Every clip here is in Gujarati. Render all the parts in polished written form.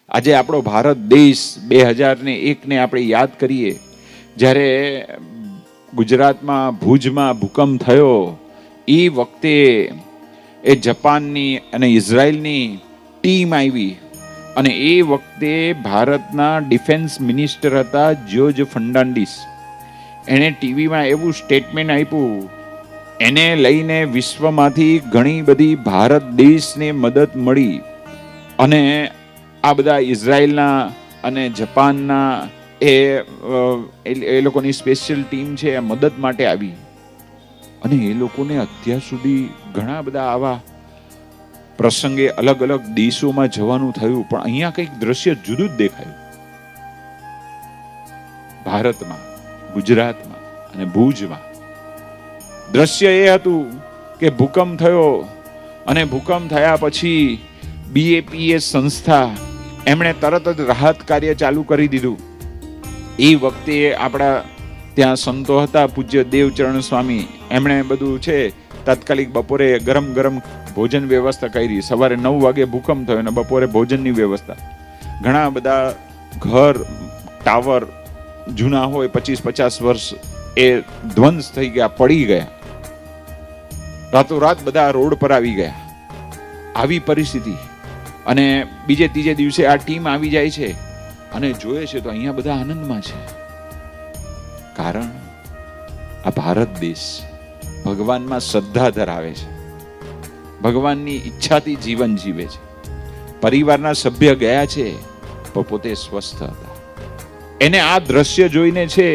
આજે આપણો ભારત દેશ 2001ને આપણે યાદ કરીએ, જ્યારે ગુજરાતમાં ભુજમાં ભૂકંપ થયો, એ વખતે એ જાપાનની અને ઇઝરાયલની ટીમ આવી અને એ વખતે ભારતના ડિફેન્સ મિનિસ્ટર હતા જ્યોર્જ ફર્નાન્ડીસ. એણે ટીવીમાં એવું સ્ટેટમેન્ટ આપ્યું, એને લઈને વિશ્વમાંથી ઘણી બધી ભારત દેશને મદદ મળી અને આ બધા ઇઝરાયલના અને જાપાનના એ લોકોની સ્પેશિયલ ટીમ છે એ મદદ માટે આવી. અને એ લોકોને અત્યાર સુધી ઘણા બધા આવા પ્રસંગે અલગ અલગ દેશોમાં જવાનું થયું, પણ અહીંયા કંઈક દ્રશ્ય જુદું જ દેખાયું. ભારતમાં, ગુજરાતમાં અને ભુજમાં દ્રશ્ય એ હતું કે ભૂકંપ થયો અને ભૂકંપ થયા પછી BAPS સંસ્થા એમણે તરત જ રાહત કાર્ય ચાલુ કરી દીધું. એ વખતે આપણા ત્યાં સંતો હતા, પૂજ્ય દેવચરણ સ્વામી, એમણે બધું છે તાત્કાલિક બપોરે ગરમ ગરમ ભોજન વ્યવસ્થા કરી. સવારે 9 વાગે ભૂકંપ થયો અને બપોરે ભોજનની વ્યવસ્થા. ઘણા બધા ઘર, ટાવર જૂના હોય 25-50 વર્ષ એ ધ્વંસ થઈ ગયા, પડી ગયા. રાતોરાત બધા રોડ પર આવી ગયા. આવી પરિસ્થિતિ. અને બીજે ત્રીજે દિવસે આ ટીમ આવી જાય છે અને જોયે છે તો અહીંયા બધા આનંદમાં છે. કારણ આ ભારત દેશ ભગવાનમાં શ્રદ્ધા ધરાવે છે, ભગવાનની ઈચ્છાથી જીવન જીવે છે. પરિવારના સભ્ય ગયા છે પણ પોતે સ્વસ્થ હતા. એને આ દ્રશ્ય જોઈને છે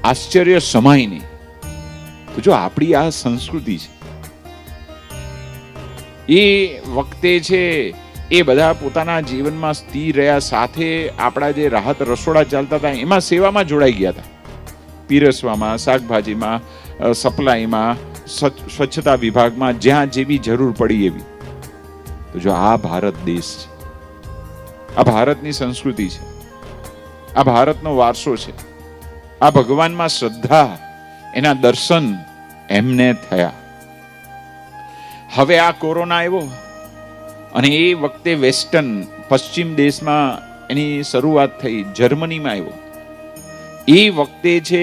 આશ્ચર્ય સમાય નહીં. તો જો આપણી આ સંસ્કૃતિ છે, એ વખતે છે એ બધા પોતાના જીવનમાં સ્થિર રહ્યા, સાથે આપણા જે રાહત રસોડા ચાલતા હતા એમાં સેવામાં જોડાઈ ગયા હતા. પીરસવામાં, શાકભાજીમાં, સપ્લાયમાં, સ્વચ્છતા વિભાગમાં, જ્યાં જેવી જરૂર પડી એવી. તો જો આ ભારત દેશ છે, આ ભારતની સંસ્કૃતિ છે, આ ભારતનો વારસો છે, આ ભગવાનમાં શ્રદ્ધા, એના દર્શન એમને થયા. હવે આ કોરોના આવ્યો અને એ વખતે વેસ્ટર્ન પશ્ચિમ દેશમાં એની શરૂઆત થઈ. જર્મનીમાં આવ્યો. એ વખતે છે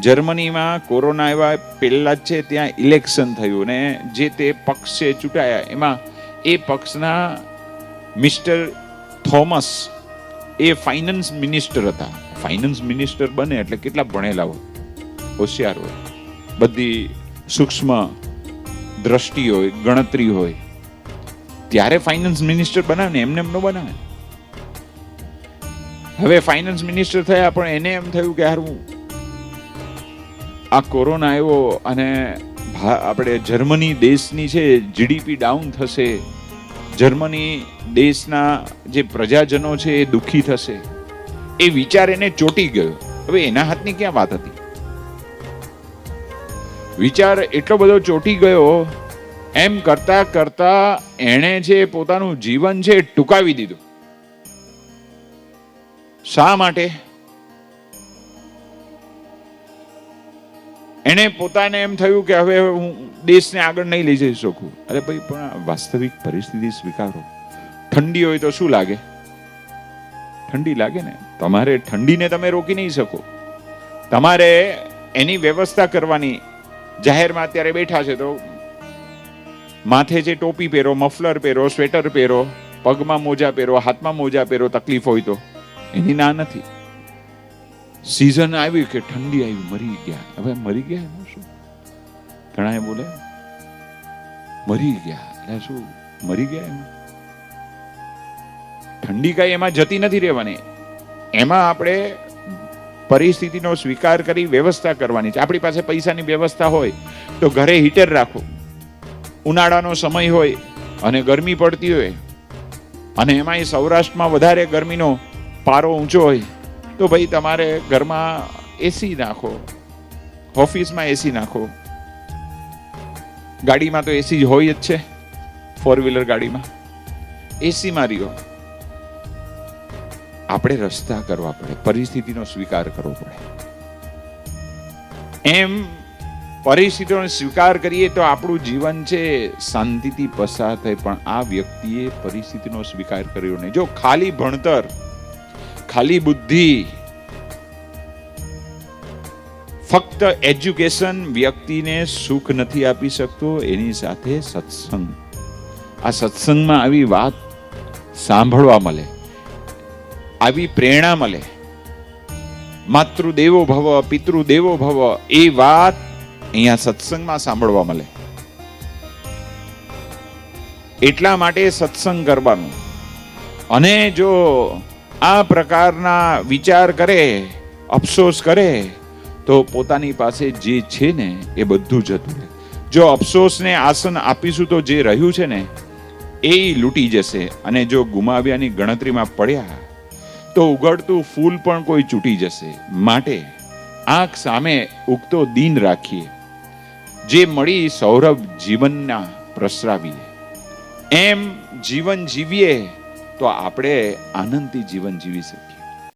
જર્મનીમાં કોરોના આવ્યા પહેલા જ છે ત્યાં ઇલેક્શન થયું ને જે તે પક્ષ છે ચૂંટાયા. એમાં એ પક્ષના મિસ્ટર થોમસ એ ફાઇનાન્સ મિનિસ્ટર હતા. ફાઇનાન્સ મિનિસ્ટર બને એટલે કેટલા ભણેલા હોય, હોશિયાર હોય, બધી સૂક્ષ્મ દ્રષ્ટિ હોય, ગણતરી હોય, ત્યારે ફાઇનાન્સ મિનિસ્ટર બનાવે ને, એમને એમનો બનાવે. હવે ફાઇનાન્સ મિનિસ્ટર થયા પણ એને એમ થયું કે હારું આ કોરોના આવ્યો અને આપણે જર્મની દેશની છે GDP ડાઉન થશે, જર્મની દેશના જે પ્રજાજનો છે એ દુઃખી થશે, એ વિચાર એને ચોંટી ગયો. હવે એના હાથની ક્યાં વાત હતી? વિચાર એટલો બધો ચોંટી ગયો, એમ કરતા કરતા એણે જે પોતાનું જીવન છે ટૂંકાવી દીધું. શા માટે? એને પોતાને એમ થયું કે હવે હું દેશને આગળ નહીં લઈ જઈ શકું. અરે ભાઈ, પણ વાસ્તવિક પરિસ્થિતિ સ્વીકારો. ઠંડી હોય તો શું લાગે? ઠંડી લાગે ને. તમારે ઠંડીને તમે રોકી નહીં શકો. તમારે એની વ્યવસ્થા કરવાની. જાહેરમાં અત્યારે બેઠા છે તો માથે જે ટોપી પહેરો, મફલર પહેરો, સ્વેટર પહેરો, પગમાં મોજા પહેરો, હાથમાં મોજા પહેરો. તકલીફ હોય તો એની ના નથી. સીઝન આવી કે ઠંડી આવી, મરી ગયા. હવે મરી ગયા એમાં શું? ઘણા એ બોલે મરી ગયા, એટલે શું મરી ગયા? એમાં ઠંડી કઈ એમાં જતી નથી રહેવાની. એમાં આપણે પરિસ્થિતિનો સ્વીકાર કરી વ્યવસ્થા કરવાની છે. આપણી પાસે પૈસાની વ્યવસ્થા હોય તો ઘરે હીટર રાખો. ઉનાળાનો સમય હોય અને ગરમી પડતી હોય અને એમાંય સૌરાષ્ટ્રમાં વધારે ગરમીનો પારો ઊંચો હોય તો ભાઈ તમારે ઘરમાં એસી નાખો, ઓફિસમાં એસી નાખો, ગાડીમાં તો એસી હોય જ છે, 4-વ્હીલર ગાડીમાં એસીમાં રહ્યો. આપણે રસ્તા કરવા પડે, પરિસ્થિતિનો સ્વીકાર કરવો પડે. એમ પરિસ્થિતિઓનો સ્વીકાર કરીએ તો આપણું જીવન છે શાંતિથી પસાર થાય. પણ આ વ્યક્તિએ પરિસ્થિતિનો સ્વીકાર કર્યો નહીં. જો ખાલી ભણતર, ખાલી બુદ્ધિ, ફક્ત એજ્યુકેશન વ્યક્તિને સુખ નથી આપી શકતો, એની સાથે સત્સંગ. આ સત્સંગમાં આવી વાત સાંભળવા મળે, આવી પ્રેરણા મળે. માતૃદેવો ભવ, પિતૃદેવો ભવ, એ વાત અહીંયા સત્સંગમાં સાંભળવા મળે. એટલા માટે સત્સંગ કરવાનું. અને જો આ પ્રકારના વિચાર કરે, અફસોસ કરે, તો પોતાની પાસે જે છે ને એ બધું જતું રહે. જો અફસોસને આસન આપીશું તો જે રહ્યું છે ને એ લૂંટી જશે. અને જો ગુમાવ્યાની ગણતરીમાં પડ્યા તો ઉગડતું ફૂલ પણ કોઈ ચૂંટી જશે. માટે આંખ સામે ઉગતો દિન રાખીએ. જે મળી સૌરભ જીવનના પ્રસરાવીએ. એમ જીવન જીવીએ તો આપણે આનંદથી જીવન જીવી શકીએ.